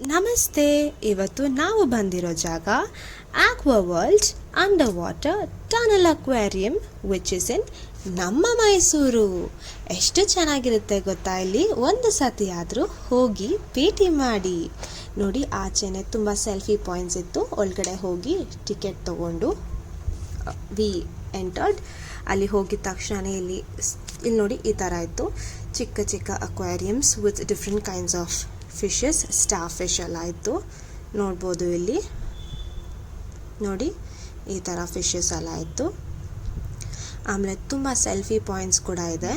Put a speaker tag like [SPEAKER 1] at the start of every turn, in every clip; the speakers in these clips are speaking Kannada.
[SPEAKER 1] ನಮಸ್ತೆ. ಇವತ್ತು ನಾವು ಬಂದಿರೋ ಜಾಗ aqua world under water tunnel aquarium which is in ನಮ್ಮ ಮೈಸೂರು. ಎಷ್ಟು ಚೆನ್ನಾಗಿರುತ್ತೆ ಗೊತ್ತಾ, ಇಲ್ಲಿ ಒಂದು ಸತಿ ಆದರೂ ಹೋಗಿ ಭೇಟಿ ಮಾಡಿ. ನೋಡಿ, ಆಚೆನೆ ತುಂಬ ಸೆಲ್ಫಿ ಪಾಯಿಂಟ್ಸ್ ಇತ್ತು. ಒಳಗಡೆ ಹೋಗಿ ಟಿಕೆಟ್ ತೊಗೊಂಡು ವಿ ಎಂಟರ್ಡ್. ಅಲ್ಲಿ ಹೋಗಿದ ತಕ್ಷಣ ಇಲ್ಲಿ ನೋಡಿ ಈ ಥರ ಇತ್ತು, ಚಿಕ್ಕ ಚಿಕ್ಕ aquariums with different kinds of fishes, star fish ಎಲ್ಲ ಇತ್ತು. ನೋಡ್ಬೋದು ಇಲ್ಲಿ ನೋಡಿ ಈ ಥರ ಫಿಶಸ್ ಎಲ್ಲ ಇತ್ತು. ಆಮೇಲೆ ತುಂಬ ಸೆಲ್ಫಿ ಪಾಯಿಂಟ್ಸ್ ಕೂಡ ಇದೆ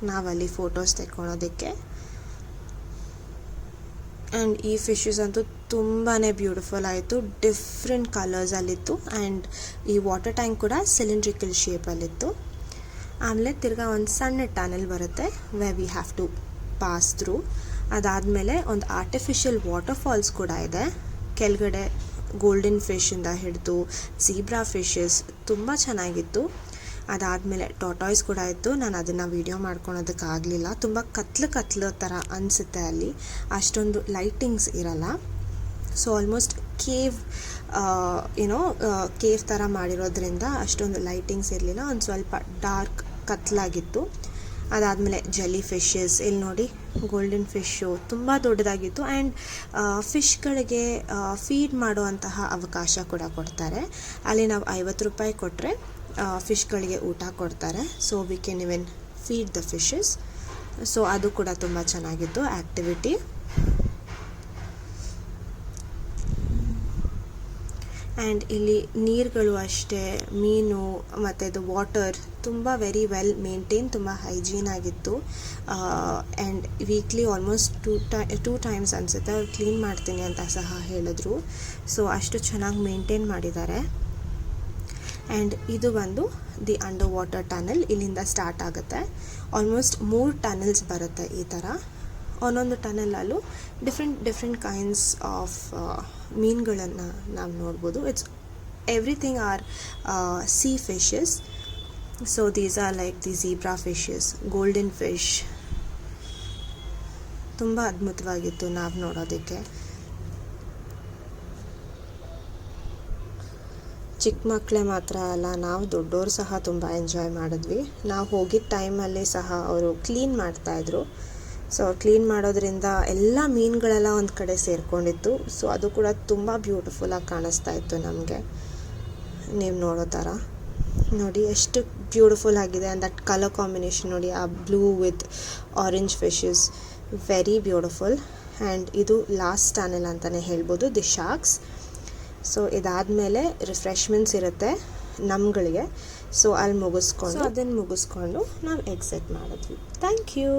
[SPEAKER 1] ನಾವಲ್ಲಿ ಫೋಟೋಸ್ ತೆಕ್ಕೊಳ್ಳೋದಕ್ಕೆ. ಆ್ಯಂಡ್ ಈ ಫಿಶಸ್ ಅಂತೂ ತುಂಬಾ ಬ್ಯೂಟಿಫುಲ್ ಆಯಿತು, ಡಿಫ್ರೆಂಟ್ ಕಲರ್ಸಲ್ಲಿತ್ತು. ಆ್ಯಂಡ್ ಈ ವಾಟರ್ ಟ್ಯಾಂಕ್ ಕೂಡ ಸಿಲಿಂಡ್ರಿಕಲ್ ಶೇಪಲ್ಲಿತ್ತು. ಆಮೇಲೆ ತಿರ್ಗಾ ಒಂದು ಸಣ್ಣ ಟನಲ್ ಬರುತ್ತೆ we we have to pass through. ಅದಾದಮೇಲೆ ಒಂದು ಆರ್ಟಿಫಿಷಿಯಲ್ ವಾಟರ್ ಫಾಲ್ಸ್ ಕೂಡ ಇದೆ. ಕೆಳಗಡೆ ಗೋಲ್ಡನ್ ಫಿಶಿಂದ ಹಿಡಿದು ಝೀಬ್ರಾ ಫಿಶಸ್ ತುಂಬ ಚೆನ್ನಾಗಿತ್ತು. ಅದಾದಮೇಲೆ ಟಾಟಾಯ್ಸ್ ಕೂಡ ಇತ್ತು. ನಾನು ಅದನ್ನು ವೀಡಿಯೋ ಮಾಡ್ಕೊಳೋದಕ್ಕಾಗಲಿಲ್ಲ, ತುಂಬ ಕತ್ಲು ಥರ ಅನಿಸುತ್ತೆ ಅಲ್ಲಿ, ಅಷ್ಟೊಂದು ಲೈಟಿಂಗ್ಸ್ ಇರಲ್ಲ. ಸೊ ಆಲ್ಮೋಸ್ಟ್ ಕೇವ್ ಕೇವ್ ಥರ ಮಾಡಿರೋದ್ರಿಂದ ಅಷ್ಟೊಂದು ಲೈಟಿಂಗ್ಸ್ ಇರಲಿಲ್ಲ, ಒಂದು ಸ್ವಲ್ಪ ಡಾರ್ಕ್ ಕತ್ಲಾಗಿತ್ತು. ಅದಾದಮೇಲೆ ಜೆಲ್ಲಿ ಫಿಶಸ್, ಇಲ್ಲಿ ನೋಡಿ ಗೋಲ್ಡನ್ ಫಿಶ್ಶು ತುಂಬ ದೊಡ್ಡದಾಗಿತ್ತು. ಆ್ಯಂಡ್ ಫಿಶ್ಗಳಿಗೆ ಫೀಡ್ ಮಾಡುವಂತಹ ಅವಕಾಶ ಕೂಡ ಕೊಡ್ತಾರೆ. ಅಲ್ಲಿ ನಾವು 50 ರೂಪಾಯಿ ಕೊಟ್ಟರೆ ಫಿಶ್ಗಳಿಗೆ ಊಟ ಕೊಡ್ತಾರೆ. So we can even feed the fishes. So ಅದು ಕೂಡ ತುಂಬ ಚೆನ್ನಾಗಿತ್ತು ಆ್ಯಕ್ಟಿವಿಟಿ. ಆ್ಯಂಡ್ ಇಲ್ಲಿ ನೀರುಗಳು ಅಷ್ಟೇ, ಮೀನು ಮತ್ತು ಇದು ವಾಟರ್ ತುಂಬ ವೆರಿ ವೆಲ್ ಮೇಂಟೈನ್, ತುಂಬ ಹೈಜೀನ್ ಆಗಿತ್ತು. And weekly almost two times ಅನಿಸುತ್ತೆ ಅವ್ರು ಕ್ಲೀನ್ ಮಾಡ್ತೀನಿ ಅಂತ ಸಹ ಹೇಳಿದ್ರು. ಸೊ ಅಷ್ಟು ಚೆನ್ನಾಗಿ ಮೇಂಟೈನ್ ಮಾಡಿದ್ದಾರೆ. ಆ್ಯಂಡ್ ಇದು ಬಂದು ದಿ ಅಂಡರ್ ವಾಟರ್ ಟನಲ್. ಇಲ್ಲಿಂದ ಸ್ಟಾರ್ಟ್ ಆಗುತ್ತೆ. ಆಲ್ಮೋಸ್ಟ್ 3 ಟನಲ್ಸ್ ಬರುತ್ತೆ ಈ ಥರ. ಒಂದೊಂದು ಟನಲಲ್ಲೂ ಡಿಫ್ರೆಂಟ್ ಕೈಂಡ್ಸ್ ಆಫ್ ಮೀನುಗಳನ್ನು ನಾವು ನೋಡ್ಬೋದು. It's everything are sea fishes. So these are like the zebra fishes, golden fish. ತುಂಬ ಅದ್ಭುತವಾಗಿತ್ತು ನಾವು ನೋಡೋದಕ್ಕೆ. ಚಿಕ್ಕ ಮಕ್ಕಳೇ ಮಾತ್ರ ಅಲ್ಲ, ನಾವು ದೊಡ್ಡವರು ಸಹ ತುಂಬ ಎಂಜಾಯ್ ಮಾಡಿದ್ವಿ. ನಾವು ಹೋಗಿದ್ದ ಟೈಮಲ್ಲಿ ಸಹ ಅವರು ಕ್ಲೀನ್ ಮಾಡ್ತಾಯಿದ್ರು. ಸೊ ಕ್ಲೀನ್ ಮಾಡೋದ್ರಿಂದ ಎಲ್ಲ ಮೀನುಗಳೆಲ್ಲ ಒಂದು ಕಡೆ ಸೇರಿಕೊಂಡಿತ್ತು. ಸೊ ಅದು ಕೂಡ ತುಂಬ ಬ್ಯೂಟಿಫುಲ್ಲಾಗಿ ಕಾಣಿಸ್ತಾ ಇತ್ತು ನಮಗೆ. ನೀವು ನೋಡೋ ಥರ ನೋಡಿ ಎಷ್ಟು ಬ್ಯೂಟಿಫುಲ್ ಆಗಿದೆ. ಆ್ಯಂಡ್ ದಟ್ ಕಲರ್ ಕಾಂಬಿನೇಷನ್ ನೋಡಿ, ಆ blue with orange fishes, very beautiful. And ಇದು ಲಾಸ್ಟ್ ಟನಲ್ ಅಂತಲೇ ಹೇಳ್ಬೋದು, ದಿ ಶಾರ್ಕ್ಸ್. ಸೊ ಇದಾದಮೇಲೆ ರಿಫ್ರೆಶ್ಮೆಂಟ್ಸ್ ಇರುತ್ತೆ ನಮ್ಗಳಿಗೆ. ಸೊ ಅಲ್ಲಿ ಅದನ್ನು ಮುಗಿಸ್ಕೊಂಡು ನಾವು ಎಕ್ಸಿಟ್ ಮಾಡಿದ್ವಿ. Thank you.